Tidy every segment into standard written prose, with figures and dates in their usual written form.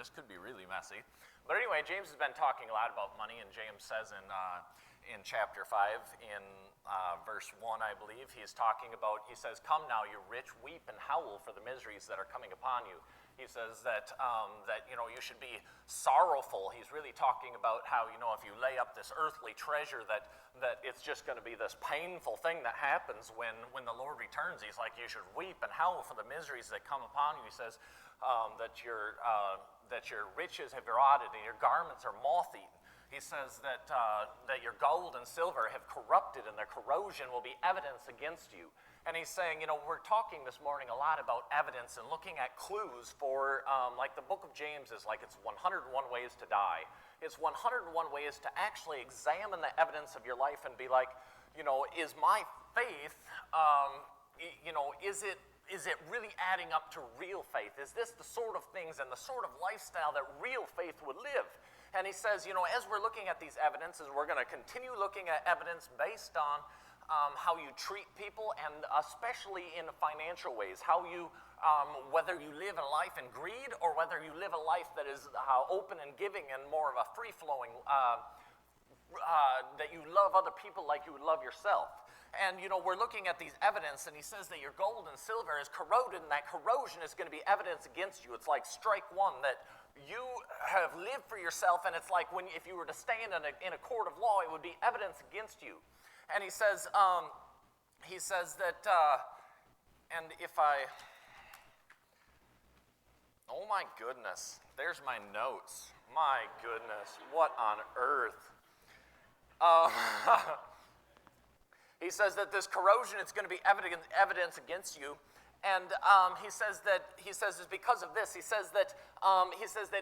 this could be really messy. But anyway, James has been talking a lot about money, and James says in chapter 5, in verse 1, I believe, he says, "Come now, you rich, weep and howl for the miseries that are coming upon you." He says that you should be sorrowful. He's really talking about how, if you lay up this earthly treasure, that it's just going to be this painful thing that happens when the Lord returns. He's like, you should weep and howl for the miseries that come upon you. He says that your riches have rotted and your garments are moth-eaten. He says that your gold and silver have corrupted and their corrosion will be evidence against you. And he's saying, we're talking this morning a lot about evidence and looking at clues for, like the book of James is like it's 101 ways to die. It's 101 ways to actually examine the evidence of your life and be like, is my faith, is it really adding up to real faith? Is this the sort of things and the sort of lifestyle that real faith would live? And he says, as we're looking at these evidences, we're going to continue looking at evidence based on how you treat people, and especially in financial ways, how you, whether you live a life in greed or whether you live a life that is open and giving and more of a free-flowing, that you love other people like you would love yourself. And, we're looking at these evidence, and he says that your gold and silver is corroded, and that corrosion is going to be evidence against you. It's like strike one, that you have lived for yourself, and it's like if you were to stand in a court of law, it would be evidence against you. And he says that, and if oh my goodness, there's my notes. My goodness, what on earth? He says that this corrosion is going to be evidence against you. And he says it's because of this. He says that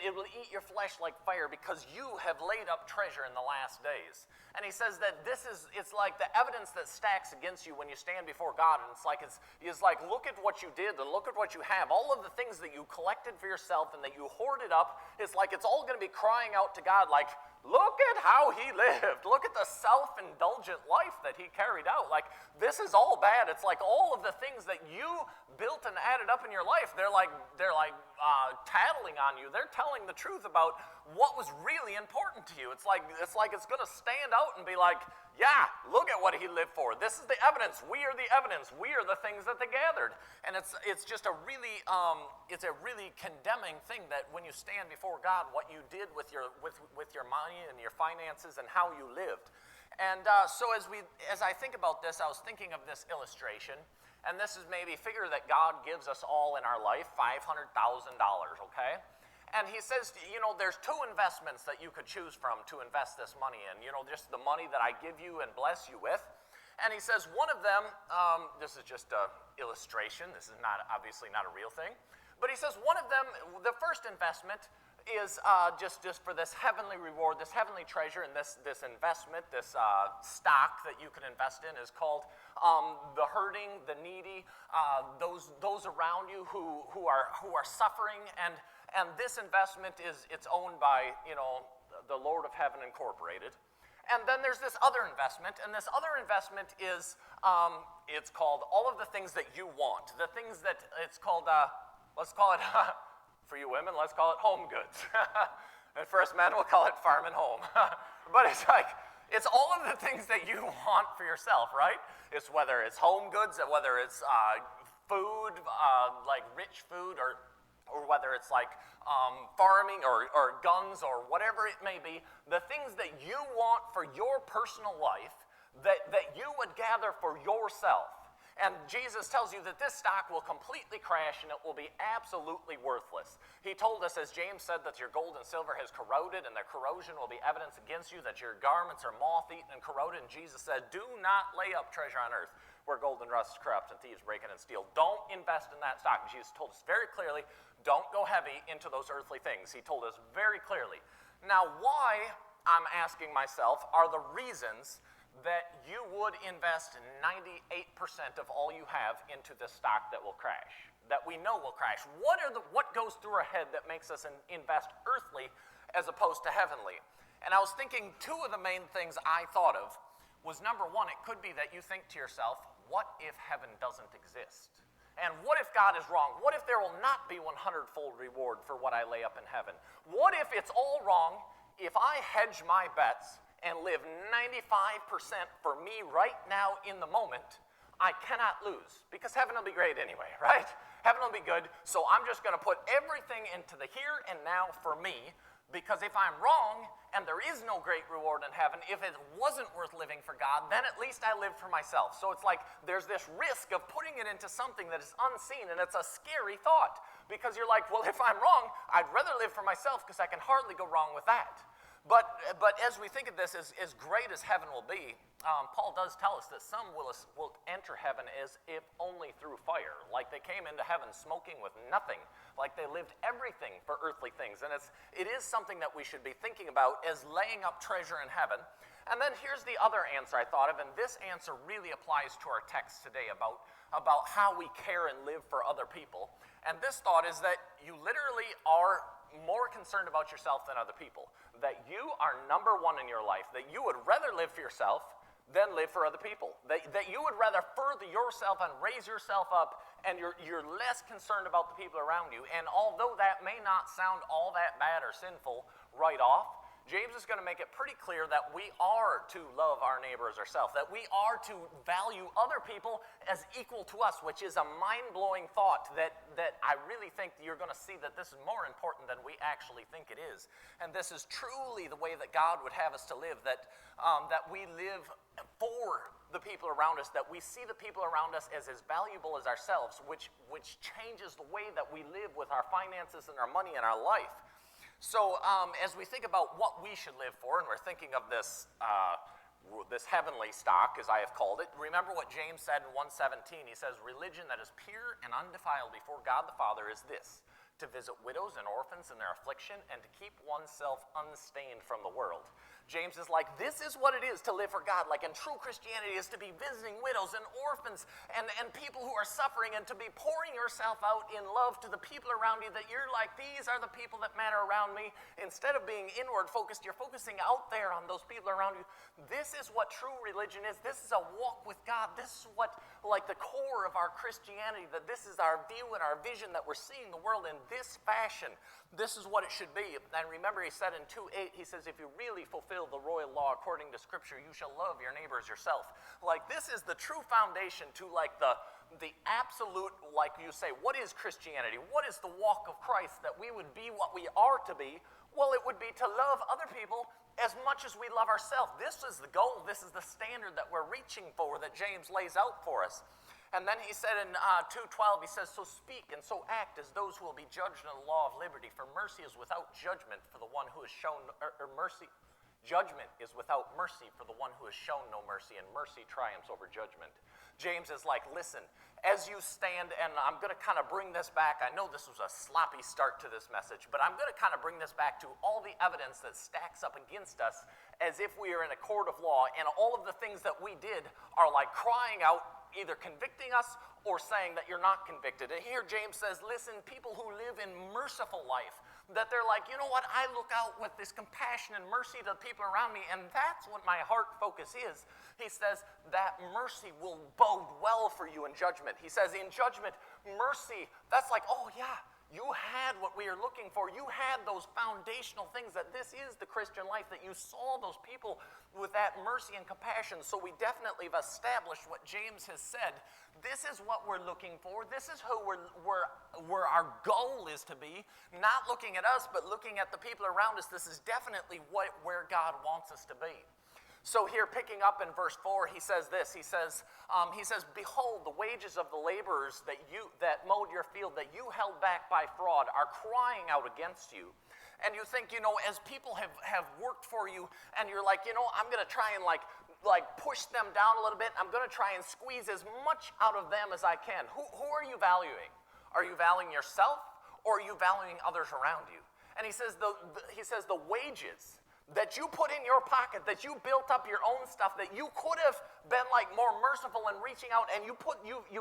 it will eat your flesh like fire because you have laid up treasure in the last days. And he says that it's like the evidence that stacks against you when you stand before God. And it's like look at what you did and look at what you have. All of the things that you collected for yourself and that you hoarded up, it's like it's all going to be crying out to God like, look at how he lived. Look at the self-indulgent life that he carried out. Like, this is all bad. It's like all of the things that you built and added up in your life, they're like tattling on you. They're telling the truth about what was really important to you. It's like it's going to stand out and be like, yeah, look at what he lived for. This is the evidence. We are the evidence. We are the things that they gathered. And it's just a really condemning thing that when you stand before God, what you did with your money and your finances and how you lived. And so as I think about this, I was thinking of this illustration. And this is maybe a figure that God gives us all in our life, $500,000, okay? And he says, there's two investments that you could choose from to invest this money in, just the money that I give you and bless you with. And he says one of them, this is just an illustration, this is obviously not a real thing, but he says one of them, the first investment is just for this heavenly reward, this heavenly treasure, and this investment, this stock that you can invest in is called the hurting, the needy, those around you who are suffering, and this investment it's owned by the Lord of Heaven Incorporated. And then there's this other investment, and this other investment is it's called all of the things that you want, the things that it's called. Let's call it. For you women, let's call it home goods. And for us men, we'll call it farm and home. But it's all of the things that you want for yourself, right? It's whether it's home goods, whether it's food, like rich food, or whether it's like farming or guns or whatever it may be, the things that you want for your personal life that you would gather for yourself. And Jesus tells you that this stock will completely crash and it will be absolutely worthless. He told us, as James said, that your gold and silver has corroded and the corrosion will be evidence against you, that your garments are moth-eaten and corroded. And Jesus said, do not lay up treasure on earth where gold and rust corrupt and thieves break in and steal. Don't invest in that stock. And Jesus told us very clearly, don't go heavy into those earthly things. He told us very clearly. Now, why, I'm asking myself, are the reasons that you would invest 98% of all you have into this stock that will crash, that we know will crash? What goes through our head that makes us invest earthly as opposed to heavenly? And I was thinking two of the main things I thought of was, number one, it could be that you think to yourself, what if heaven doesn't exist? And what if God is wrong? What if there will not be 100-fold reward for what I lay up in heaven? What if it's all wrong if I hedge my bets and live 95% for me right now in the moment? I cannot lose, because heaven will be great anyway, right? Heaven will be good, so I'm just going to put everything into the here and now for me, because if I'm wrong and there is no great reward in heaven, if it wasn't worth living for God, then at least I lived for myself. So it's like there's this risk of putting it into something that is unseen, and it's a scary thought, because you're like, well, if I'm wrong, I'd rather live for myself because I can hardly go wrong with that. But as we think of this, as great as heaven will be, Paul does tell us that some will enter heaven as if only through fire, like they came into heaven smoking with nothing, like they lived everything for earthly things. And it is something that we should be thinking about as laying up treasure in heaven. And then here's the other answer I thought of, and this answer really applies to our text today about how we care and live for other people. And this thought is that you literally are more concerned about yourself than other people, that you are number one in your life, that you would rather live for yourself than live for other people, that you would rather further yourself and raise yourself up, and you're less concerned about the people around you. And although that may not sound all that bad or sinful right off, James is going to make it pretty clear that we are to love our neighbor as ourselves, that we are to value other people as equal to us, which is a mind-blowing thought that I really think you're going to see that this is more important than we actually think it is. And this is truly the way that God would have us to live, that we live for the people around us, that we see the people around us as valuable as ourselves, which changes the way that we live with our finances and our money and our life. So as we think about what we should live for, and we're thinking of this heavenly stock, as I have called it, remember what James said in 1:17. He says, religion that is pure and undefiled before God the Father is this, to visit widows and orphans in their affliction and to keep oneself unstained from the world. James is like, this is what it is to live for God. Like, in true Christianity is to be visiting widows and orphans and people who are suffering, and to be pouring yourself out in love to the people around you, that you're like, these are the people that matter around me. Instead of being inward focused, you're focusing out there on those people around you. This is what true religion is. This is a walk with God. This is what, like, the core of our Christianity, that this is our view and our vision, that we're seeing the world in this fashion. This is what it should be. And remember, he said in 2:8, he says, if you really fulfill the royal law according to Scripture, you shall love your neighbor as yourself. Like, this is the true foundation to, like, the absolute, like you say, what is Christianity? What is the walk of Christ? That we would be what we are to be. Well, it would be to love other people as much as we love ourselves. This is the goal. This is the standard that we're reaching for, that James lays out for us. And then he said in 2:12, he says, so speak and so act as those who will be judged in the law of liberty, for mercy is without judgment for the one who has shown mercy. Judgment is without mercy for the one who has shown no mercy, and mercy triumphs over judgment. James is like, listen, as you stand, and I'm going to kind of bring this back. I know this was a sloppy start to this message, but I'm going to kind of bring this back to all the evidence that stacks up against us as if we are in a court of law, and all of the things that we did are like crying out, either convicting us or saying that you're not convicted. And here James says, listen, people who live in merciful life, that they're like, you know what, I look out with this compassion and mercy to the people around me, and that's what my heart focus is. He says that mercy will bode well for you in judgment. He says in judgment, mercy, that's like, oh yeah, you had what we are looking for. You had those foundational things, that this is the Christian life, that you saw those people with that mercy and compassion. So we definitely have established what James has said. This is what we're looking for. This is who where our goal is to be. Not looking at us, but looking at the people around us. This is definitely where God wants us to be. So here, picking up in verse 4, he says this. He says, behold, the wages of the laborers that mowed your field, that you held back by fraud, are crying out against you. And you think, as people have worked for you, and you're like, I'm going to try and like push them down a little bit. I'm going to try and squeeze as much out of them as I can. Who are you valuing? Are you valuing yourself, or are you valuing others around you? And he says the wages that you put in your pocket, that you built up your own stuff, that you could have been like more merciful in reaching out, and you've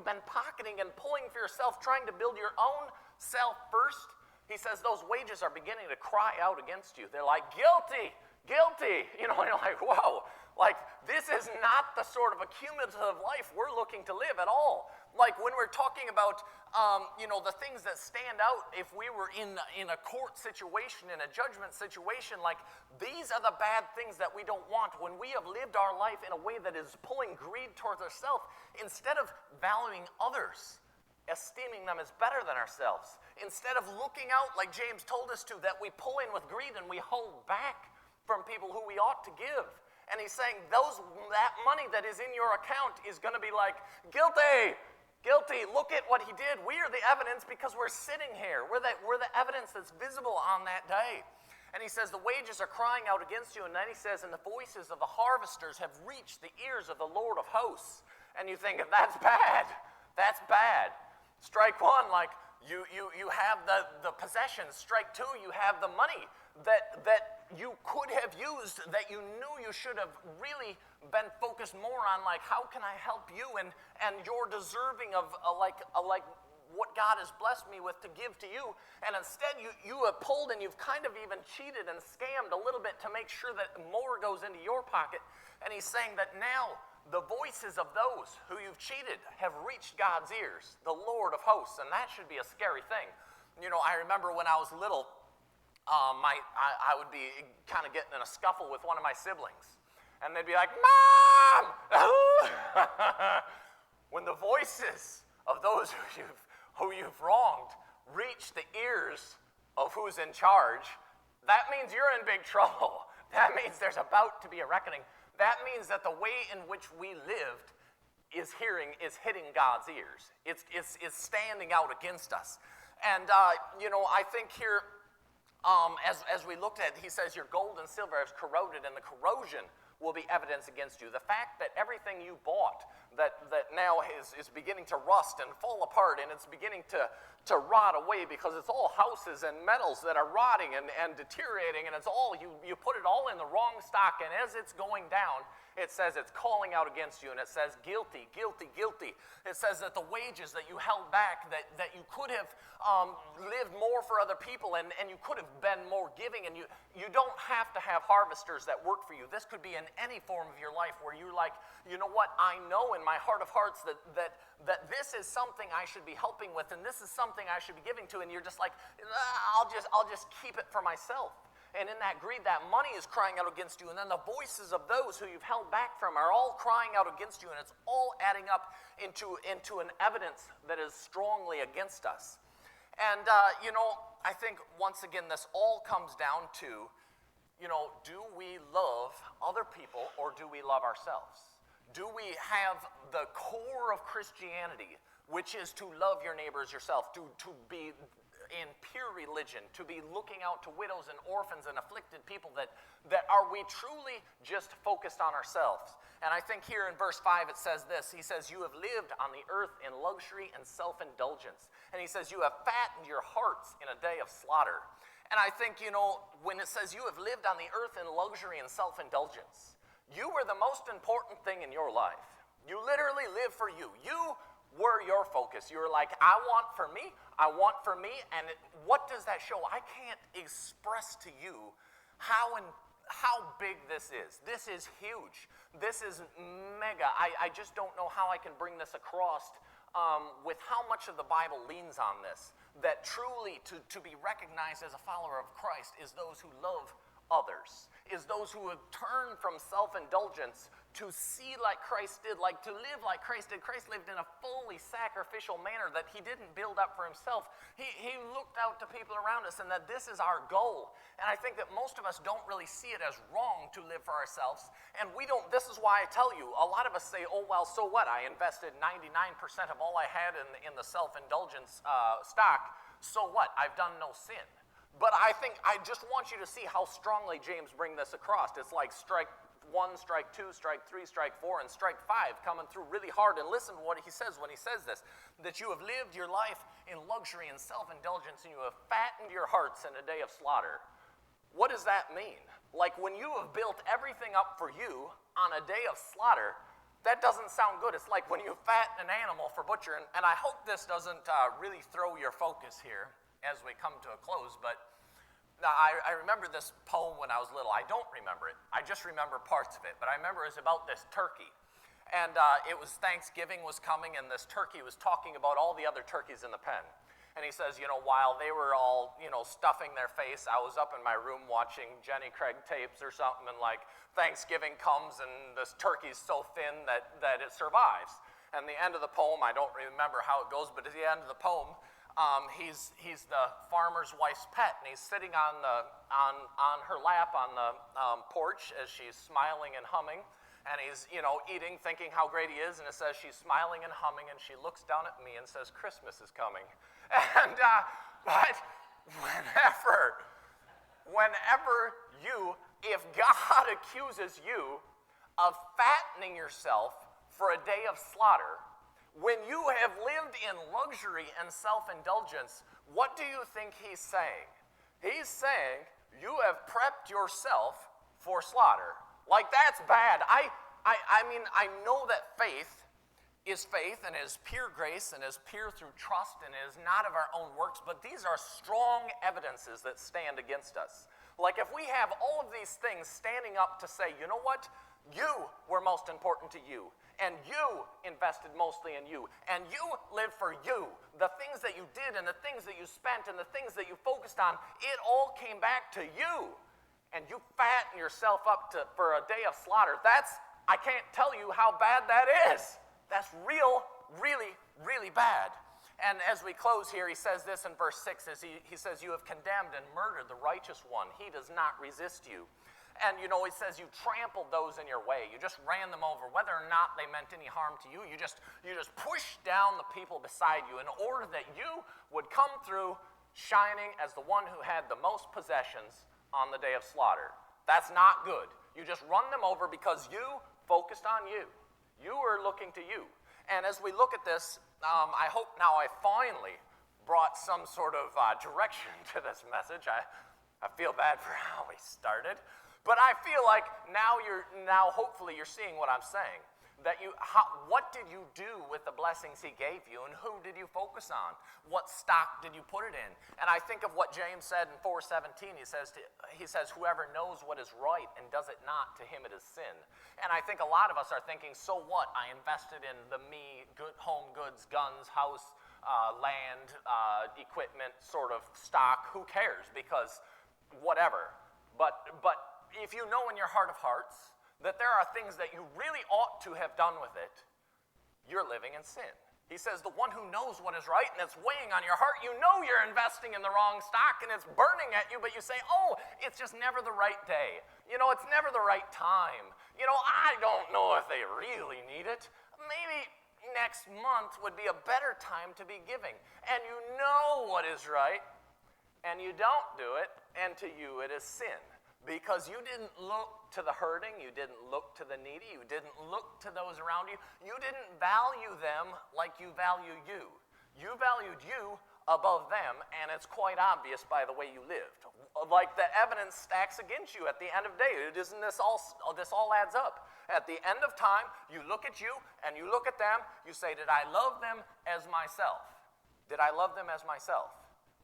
been pocketing and pulling for yourself, trying to build your own self first. He says those wages are beginning to cry out against you. They're like, guilty, guilty. You're like, whoa, Like, this is not the sort of accumulative life we're looking to live at all. Like, when we're talking about, the things that stand out, if we were in a court situation, in a judgment situation, like, these are the bad things that we don't want. When we have lived our life in a way that is pulling greed towards ourselves, instead of valuing others, esteeming them as better than ourselves, instead of looking out, like James told us to, that we pull in with greed and we hold back from people who we ought to give. And he's saying that money that is in your account is going to be like, guilty, look at what he did. We are the evidence because we're sitting here. We're the evidence that's visible on that day. And he says the wages are crying out against you. And then he says, and the voices of the harvesters have reached the ears of the Lord of hosts. And you think, that's bad. That's bad. Strike one, like you have the possessions. Strike two, you have the money that you could have used, that you knew you should have really been focused more on, like, how can I help you, and you're deserving of like what God has blessed me with to give to you, and instead you have pulled and you've kind of even cheated and scammed a little bit to make sure that more goes into your pocket. And he's saying that now the voices of those who you've cheated have reached God's ears, the Lord of hosts, and that should be a scary thing. I remember when I was little, I would be kind of getting in a scuffle with one of my siblings. And they'd be like, Mom! When the voices of those who you've wronged reach the ears of who's in charge, that means you're in big trouble. That means there's about to be a reckoning. That means that the way in which we lived is hitting God's ears. It's standing out against us. And, I think here, as we looked at, he says, your gold and silver has corroded, and the corrosion will be evidence against you. The fact that everything you bought that now is beginning to rust and fall apart, and it's beginning to rot away because it's all houses and metals that are rotting and deteriorating, and it's all, you put it all in the wrong stock, and as it's going down, it says it's calling out against you, and it says guilty, guilty, guilty. It says that the wages that you held back, that you could have lived more for other people, and you could have been more giving, and you don't have to have harvesters that work for you. This could be in any form of your life where you're like, you know what, I know in my heart of hearts that this is something I should be helping with, and this is something I should be giving to, and you're just like, I'll just keep it for myself. And in that greed, that money is crying out against you, and then the voices of those who you've held back from are all crying out against you, and it's all adding up into an evidence that is strongly against us. And, I think, once again, this all comes down to, do we love other people or do we love ourselves? Do we have the core of Christianity, which is to love your neighbor as yourself, to be in pure religion, to be looking out to widows and orphans and afflicted people, that are we truly just focused on ourselves? And I think here in verse 5 it says this. He says, you have lived on the earth in luxury and self-indulgence. And he says, you have fattened your hearts in a day of slaughter. And I think, when it says you have lived on the earth in luxury and self-indulgence, you were the most important thing in your life. You literally live for you. You were your focus. You were like, I want for me, and what does that show? I can't express to you how big this is. This is huge. This is mega. I just don't know how I can bring this across with how much of the Bible leans on this, that truly to be recognized as a follower of Christ is those who love others, is those who have turned from self-indulgence to see like Christ did, like to live like Christ did. Christ lived in a fully sacrificial manner that he didn't build up for himself. He looked out to people around us, and that this is our goal. And I think that most of us don't really see it as wrong to live for ourselves. And we don't, this is why I tell you, a lot of us say, oh, well, so what? I invested 99% of all I had in the self-indulgence stock. So what? I've done no sin. But I just want you to see how strongly James brings this across. It's like strike 1, strike 2, strike 3, strike 4, and strike 5 coming through really hard. And listen to what he says when he says this, that you have lived your life in luxury and self-indulgence, and you have fattened your hearts in a day of slaughter. What does that mean? Like, when you have built everything up for you on a day of slaughter, that doesn't sound good. It's like when you fatten an animal for butcher, and I hope this doesn't really throw your focus here as we come to a close, but Now, I remember this poem when I was little. I don't remember it. I just remember parts of it. But I remember it was about this turkey. And it was Thanksgiving was coming, and this turkey was talking about all the other turkeys in the pen. And he says, while they were all, stuffing their face, I was up in my room watching Jenny Craig tapes or something, and like Thanksgiving comes, and this turkey's so thin that it survives. And the end of the poem, I don't remember how it goes, but at the end of the poem, he's the farmer's wife's pet, and he's sitting on her lap on the porch as she's smiling and humming, and he's eating, thinking how great he is, and it says she's smiling and humming, and she looks down at me and says, "Christmas is coming." And but whenever if God accuses you of fattening yourself for a day of slaughter, when you have lived in luxury and self-indulgence, what do you think he's saying? He's saying you have prepped yourself for slaughter. Like, that's bad. I mean, I know that faith is faith and is pure grace and is pure through trust and is not of our own works, but these are strong evidences that stand against us. Like, if we have all of these things standing up to say, you know what? You were most important to you, and you invested mostly in you, and you lived for you. The things that you did and the things that you spent and the things that you focused on, it all came back to you. And you fatten yourself up for a day of slaughter. I can't tell you how bad that is. That's really, really bad. And as we close here, he says this in verse 6, he says, "You have condemned and murdered the righteous one. He does not resist you." And he says you trampled those in your way. You just ran them over. Whether or not they meant any harm to you, you just pushed down the people beside you in order that you would come through shining as the one who had the most possessions on the day of slaughter. That's not good. You just run them over because you focused on you. You were looking to you. And as we look at this, I hope now I finally brought some sort of direction to this message. I feel bad for how we started, but I feel like now hopefully you're seeing what I'm saying. What did you do with the blessings he gave you, and who did you focus on? What stock did you put it in? And I think of what James said in 4:17. He says, "Whoever knows what is right and does it not, to him it is sin." And I think a lot of us are thinking, so what? I invested in good home goods, guns, house, land, equipment, sort of stock. Who cares? Because whatever. But if you know in your heart of hearts that there are things that you really ought to have done with it, you're living in sin. He says the one who knows what is right and it's weighing on your heart, you know you're investing in the wrong stock and it's burning at you, but you say, oh, it's just never the right day. It's never the right time. I don't know if they really need it. Maybe next month would be a better time to be giving. And you know what is right, and you don't do it, and to you it is sin. Because you didn't look to the hurting, you didn't look to the needy, you didn't look to those around you, you didn't value them like you value you. You valued you above them, and it's quite obvious by the way you lived. Like the evidence stacks against you at the end of the day. This all adds up. At the end of time, you look at you and you look at them, you say, did I love them as myself? Did I love them as myself?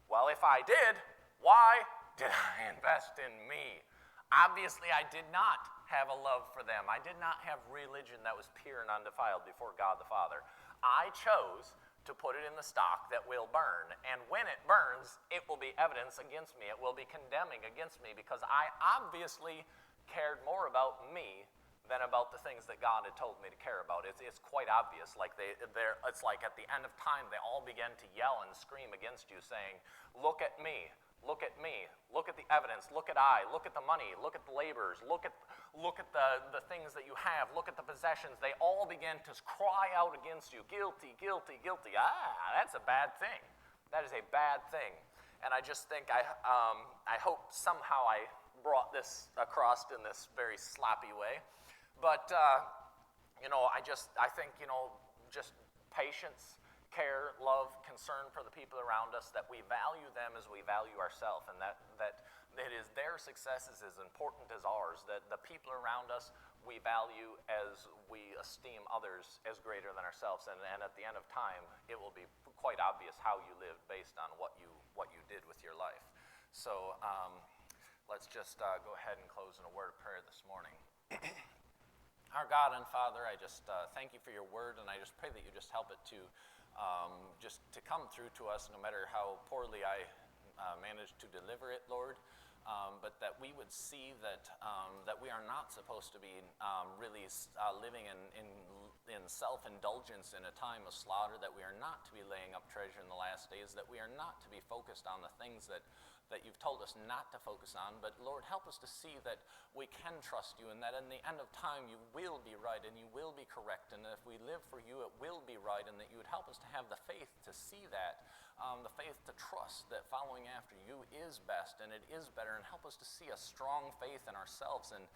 Well, if I did, why did I invest in me? Obviously, I did not have a love for them. I did not have religion that was pure and undefiled before God the Father. I chose to put it in the stock that will burn. And when it burns, it will be evidence against me. It will be condemning against me because I obviously cared more about me than about the things that God had told me to care about. It's quite obvious. It's like at the end of time, they all began to yell and scream against you, saying, look at me. Look at me. Look at the evidence. Look at Look at the money. Look at the laborers. Look at the things that you have. Look at the possessions. They all began to cry out against you. Guilty, guilty, guilty. That's a bad thing. That is a bad thing. And I just think I hope somehow I brought this across in this very sloppy way. But, I think, just patience, care, love, concern for the people around us, that we value them as we value ourselves, and that it is their success is as important as ours, that the people around us we value as we esteem others as greater than ourselves, and at the end of time, it will be quite obvious how you lived based on what you did with your life. So let's just go ahead and close in a word of prayer this morning. Our God and Father, I just thank you for your word, and I just pray that you just help it to just to come through to us, no matter how poorly I manage to deliver it, Lord. But that we would see that that we are not supposed to be really living in self-indulgence in a time of slaughter, that we are not to be laying up treasure in the last days, that we are not to be focused on the things that you've told us not to focus on. But Lord, help us to see that we can trust you, and that in the end of time you will be right and you will be correct, and that if we live for you it will be right, and that you would help us to have the faith to see that, the faith to trust that following after you is best and it is better, and help us to see a strong faith in ourselves and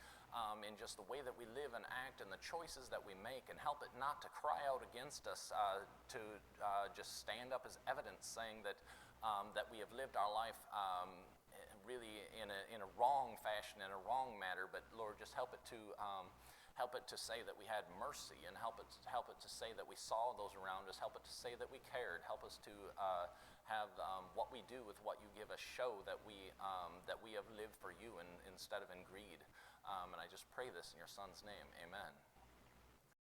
in just the way that we live and act and the choices that we make, and help it not to cry out against us, to just stand up as evidence saying that that we have lived our life really in a wrong fashion, in a wrong manner. But Lord, just help it to say that we had mercy, and help it to say that we saw those around us, help it to say that we cared, help us to have what we do with what you give us show that we have lived for you instead of in greed. And I just pray this in your Son's name, amen.